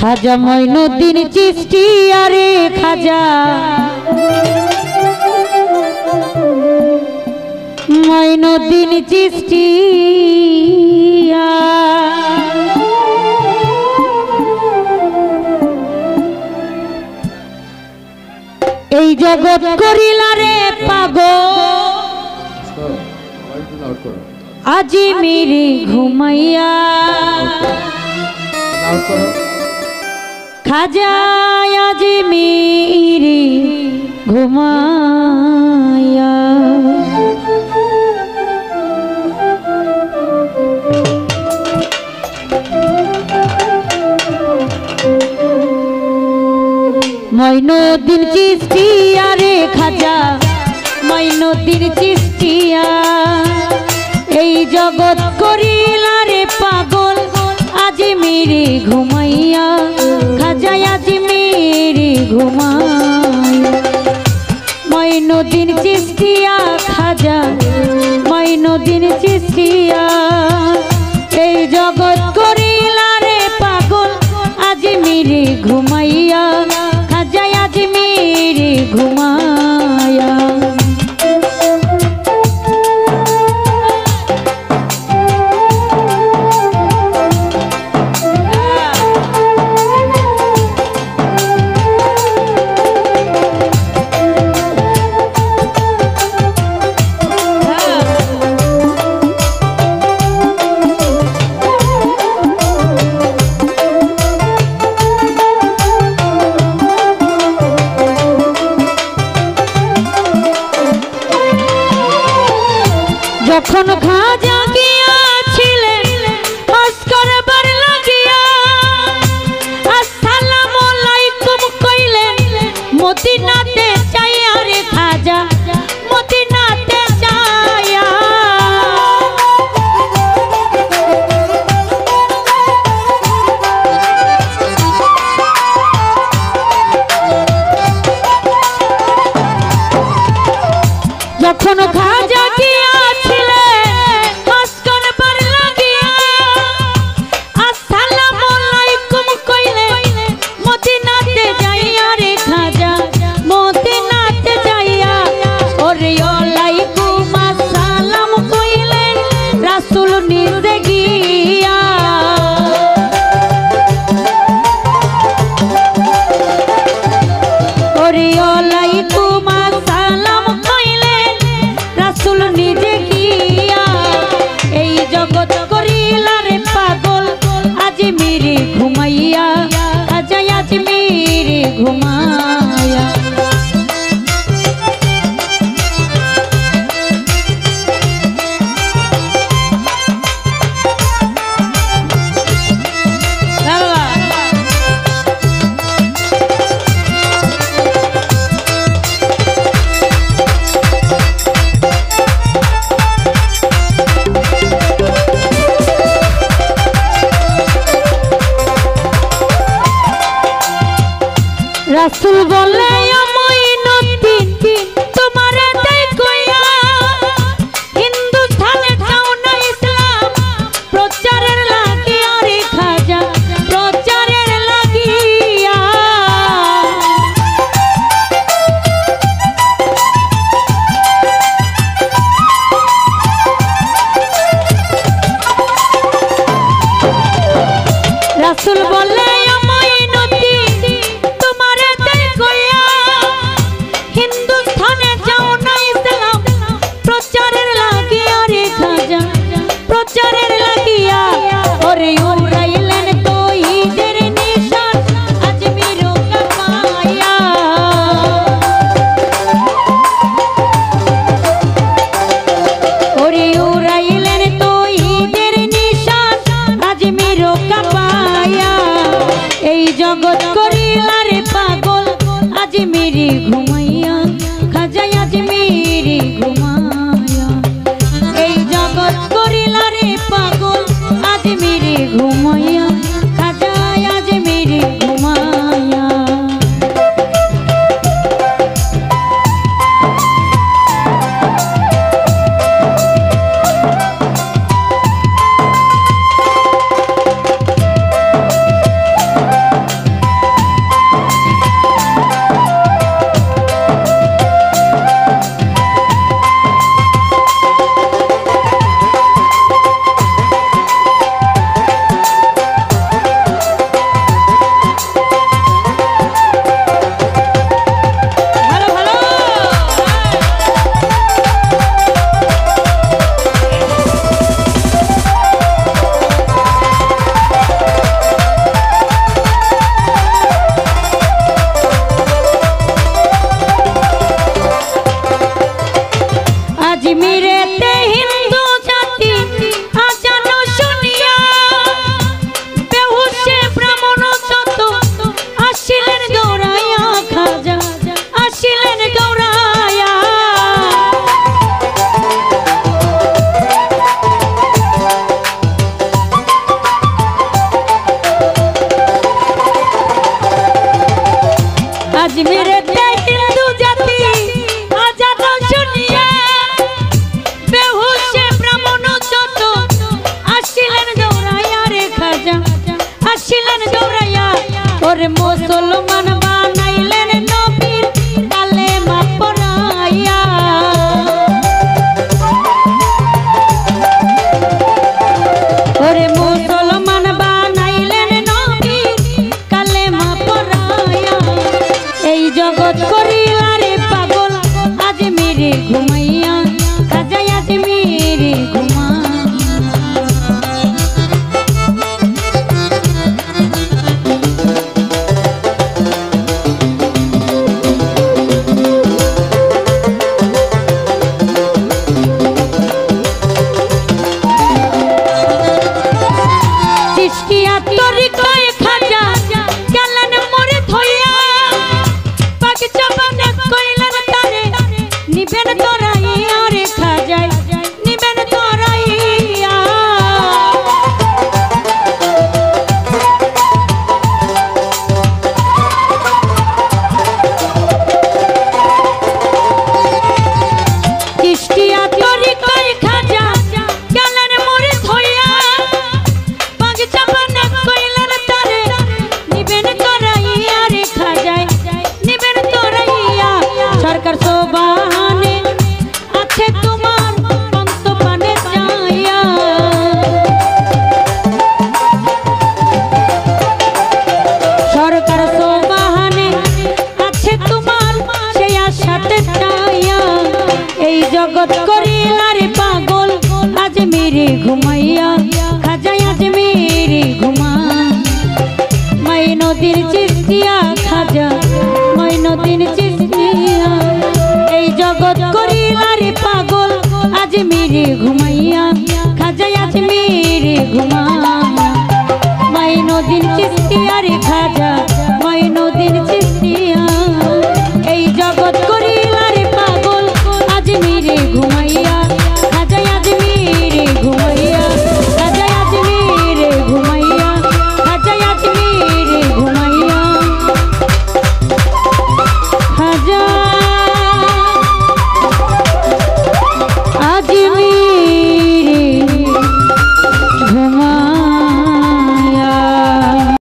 খাজা মঈনুদ্দিন চিশতি আরে খাজা মঈনুদ্দিন চিশতি এই জগৎ করিলা রে পাগল আজি মেরে ঘুমাইয়া খাজা আজি মেরে ঘুমাইয়া মঈনুদ্দিন চিশতি আরে খাজা মঈনুদ্দিন চিশতিয়া এই জগৎ করিলা রে পাগল আজি মেরে ঘুমাইয়া খাজা আজি মেরে ঘুমাইয়া মঈনুদ্দিন চিশতিয়া খাজা মঈনুদ্দিন চিশতিয়া এই জগৎ করিলা রে পাগল আজি মেরে ঘুমাইয়া খাজা আজি মেরে ঘুমাইয়া যখন খাজা গিয়াছিলেন হজ করবার লাগিয়া আসসালামু আলাইকুম কইলেন মদিনাতে যাইয়া রে খাজা মদিনাতে যাইয়া যখন খাজা ঘুমাইয়া খাজা আজি মেরে ঘুমাইয়া রাসূল বলে মঈনুদ্দিন তোমারে দেখইয়া হিন্দুস্তানে যাও না ইসলাম প্রচারের লাগিয়া রে খাজা প্রচারের লাগিয়া রাসূল বলে হিন্দুস্তানে যাও না ইসলাম প্রচারের লাগিয়া রে খাজা প্রচারের লাগিয়া ওরে উড়াইলেন তৌহিদের নিশান আজমির কাপায়া ওরে উড়াইলেন তৌহিদের নিশান আজমির কাপায়া এই জগৎ করিলা রে পাগল আজি মেরে ঘুমাইয়া খাজা আজি মেরে ঘুমাইয়া এই জগৎ করিলা রে পাগল আজি মেরে ঘুমাইয়া খাজা আজি মেরে ঘুমাইয়া ওরে মুসলমান বানাইলেন নবীর কালেমা পড়াইয়া ওরে মুসলমান বানাইলেন নবীর কালেমা পড়াইয়া এই জগৎ করিলা রে পাগল আজমিরে ঘুমাইয়া খাজা আজমিরে ঘুমা জগৎ করিলা রে পাগল আজমিরে ঘুমাইয়া খাজা আজমিরে ঘুমা মাইনুদ্দিন চিশতিয়া খাজা মাইনুদ্দিন চিশতিয়া এই জগৎ করিলা রে পাগল আজমিরে ঘুমাইয়া।